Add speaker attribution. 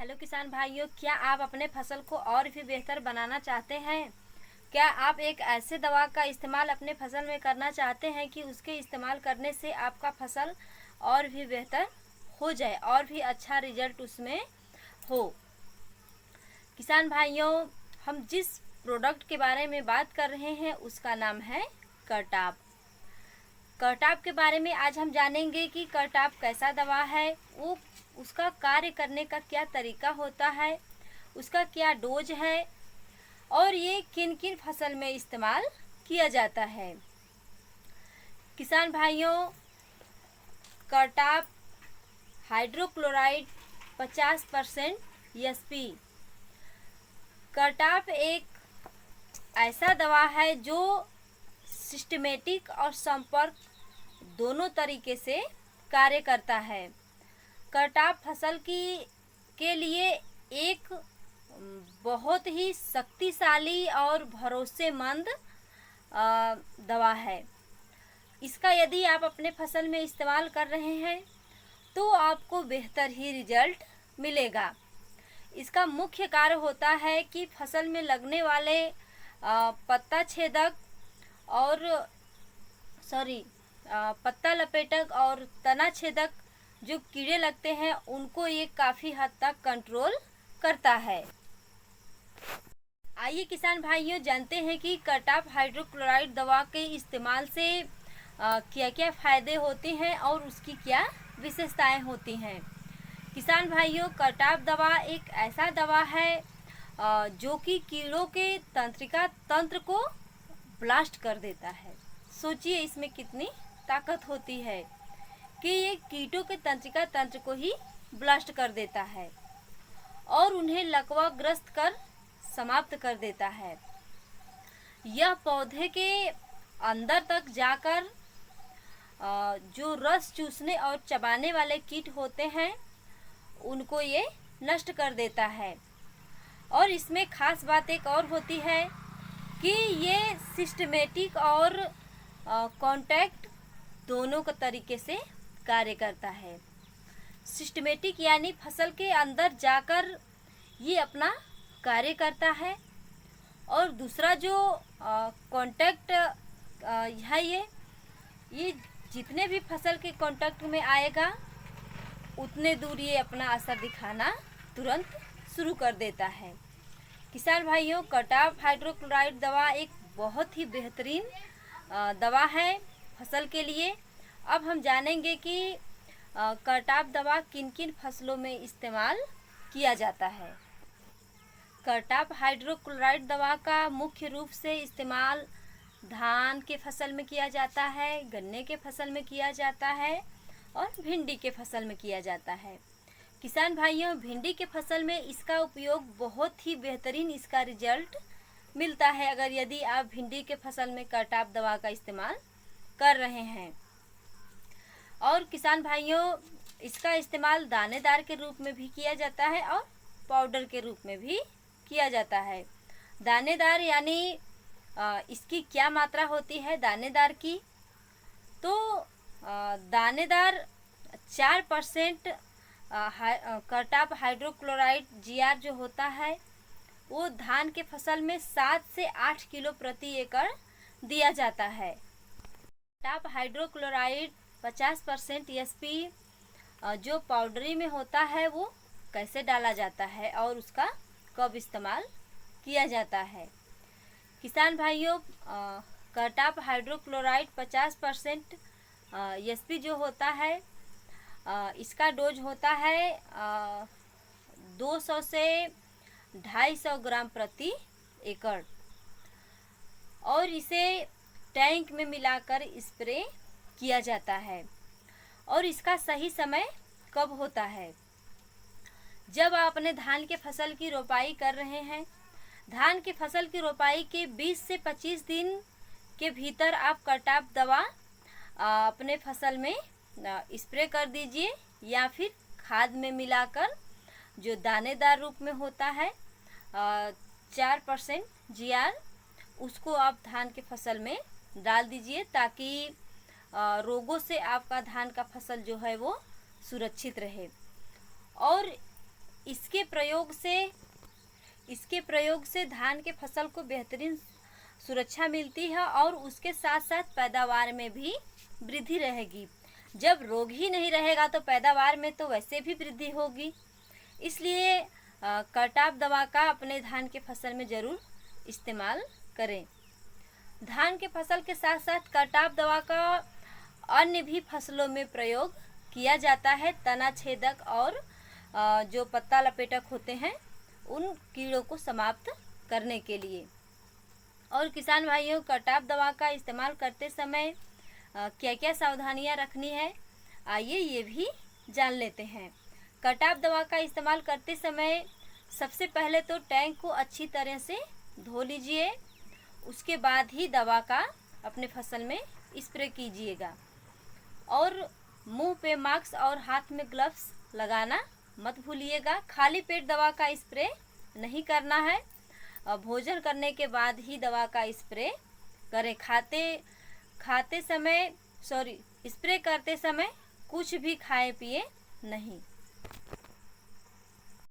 Speaker 1: Hello किसान भाइयों, क्या आप अपने फसल को और भी बेहतर बनाना चाहते हैं? क्या आप एक ऐसे दवा का इस्तेमाल अपने फसल में करना चाहते हैं कि उसके इस्तेमाल करने से आपका फसल और भी बेहतर हो जाए और भी अच्छा रिजल्ट उसमें हो? किसान भाइयों, हम जिस प्रोडक्ट के बारे में बात कर रहे हैं उसका नाम है करटाप। करटाप के बारे में आज हम जानेंगे कि करटाप कैसा दवा है, वो उसका कार्य करने का क्या तरीका होता है, उसका क्या डोज है और ये किन किन फसल में इस्तेमाल किया जाता है। किसान भाइयों, करटाप हाइड्रोक्लोराइड 50% एसपी। करटाप एक ऐसा दवा है जो सिस्टमेटिक और संपर्क दोनों तरीके से कार्य करता है। करटाप फसल के लिए एक बहुत ही शक्तिशाली और भरोसेमंद दवा है। इसका यदि आप अपने फसल में इस्तेमाल कर रहे हैं तो आपको बेहतर ही रिजल्ट मिलेगा। इसका मुख्य कार्य होता है कि फसल में लगने वाले पत्ता छेदक और पत्ता लपेटक और तना छेदक जो कीड़े लगते हैं उनको ये काफ़ी हद तक कंट्रोल करता है। आइए किसान भाइयों, जानते हैं कि करटाप हाइड्रोक्लोराइड दवा के इस्तेमाल से क्या क्या फ़ायदे होते हैं और उसकी क्या विशेषताएं होती हैं। किसान भाइयों, करटाप दवा एक ऐसा दवा है जो कि कीड़ों के तंत्रिका तंत्र को ब्लास्ट कर देता है। सोचिए इसमें कितनी ताकत होती है कि ये कीटों के तंत्रिका तंत्र को ही ब्लास्ट कर देता है और उन्हें लकवाग्रस्त कर समाप्त कर देता है। यह पौधे के अंदर तक जाकर जो रस चूसने और चबाने वाले कीट होते हैं उनको ये नष्ट कर देता है। और इसमें खास बात एक और होती है कि ये सिस्टमेटिक और कॉन्टैक्ट दोनों का तरीके से कार्य करता है। सिस्टमेटिक यानी फसल के अंदर जाकर ये अपना कार्य करता है और दूसरा जो कॉन्टैक्ट है ये जितने भी फसल के कॉन्टैक्ट में आएगा उतने दूर ये अपना असर दिखाना तुरंत शुरू कर देता है। किसान भाइयों, करटाप हाइड्रोक्लोराइड दवा एक बहुत ही बेहतरीन दवा है फसल के लिए। अब हम जानेंगे कि करटाप दवा किन किन फसलों में इस्तेमाल किया जाता है। करटाप हाइड्रोक्लोराइड दवा का मुख्य रूप से इस्तेमाल धान के फसल में किया जाता है, गन्ने के फसल में किया जाता है और भिंडी के फसल में किया जाता है। किसान भाइयों, भिंडी के फसल में इसका उपयोग बहुत ही बेहतरीन इसका रिजल्ट मिलता है अगर यदि आप भिंडी के फसल में करटाप दवा का इस्तेमाल कर रहे हैं। और किसान भाइयों, इसका इस्तेमाल दानेदार के रूप में भी किया जाता है और पाउडर के रूप में भी किया जाता है। दानेदार यानी इसकी क्या मात्रा होती है दानेदार की, तो दानेदार 4% करटाप हाइड्रोक्लोराइड जीआर जो होता है वो धान के फसल में 7 से 8 किलो प्रति एकड़ दिया जाता है। करटाप हाइड्रोक्लोराइड 50% एसपी जो पाउडरी में होता है वो कैसे डाला जाता है और उसका कब इस्तेमाल किया जाता है। किसान भाइयों, करटाप हाइड्रोक्लोराइड 50% एसपी जो होता है इसका डोज होता है 200 से 250 ग्राम प्रति एकड़ और इसे टैंक में मिलाकर स्प्रे किया जाता है। और इसका सही समय कब होता है? जब आप अपने धान के फसल की रोपाई कर रहे हैं, धान की फसल की रोपाई के 20 से 25 दिन के भीतर आप करटाप दवा अपने फसल में स्प्रे कर दीजिए या फिर खाद में मिलाकर जो दानेदार रूप में होता है 4% जीआर उसको आप धान के फसल में डाल दीजिए ताकि रोगों से आपका धान का फसल जो है वो सुरक्षित रहे। और इसके प्रयोग से धान के फसल को बेहतरीन सुरक्षा मिलती है और उसके साथ साथ पैदावार में भी वृद्धि रहेगी। जब रोग ही नहीं रहेगा तो पैदावार में तो वैसे भी वृद्धि होगी। इसलिए करटाप दवा का अपने धान के फसल में ज़रूर इस्तेमाल करें। धान के फसल के साथ साथ करटाप दवा का अन्य भी फसलों में प्रयोग किया जाता है। तना छेदक और जो पत्ता लपेटक होते हैं उन कीड़ों को समाप्त करने के लिए। और किसान भाइयों, करटाप दवा का इस्तेमाल करते समय क्या क्या सावधानियां रखनी है, आइए ये भी जान लेते हैं। करटाप दवा का इस्तेमाल करते समय सबसे पहले तो टैंक को अच्छी तरह से धो लीजिए। उसके बाद ही दवा का अपने फसल में स्प्रे कीजिएगा। और मुंह पे मास्क और हाथ में ग्लव्स लगाना मत भूलिएगा। खाली पेट दवा का स्प्रे नहीं करना है। भोजन करने के बाद ही दवा का स्प्रे करें। स्प्रे करते समय कुछ भी खाए पिए नहीं।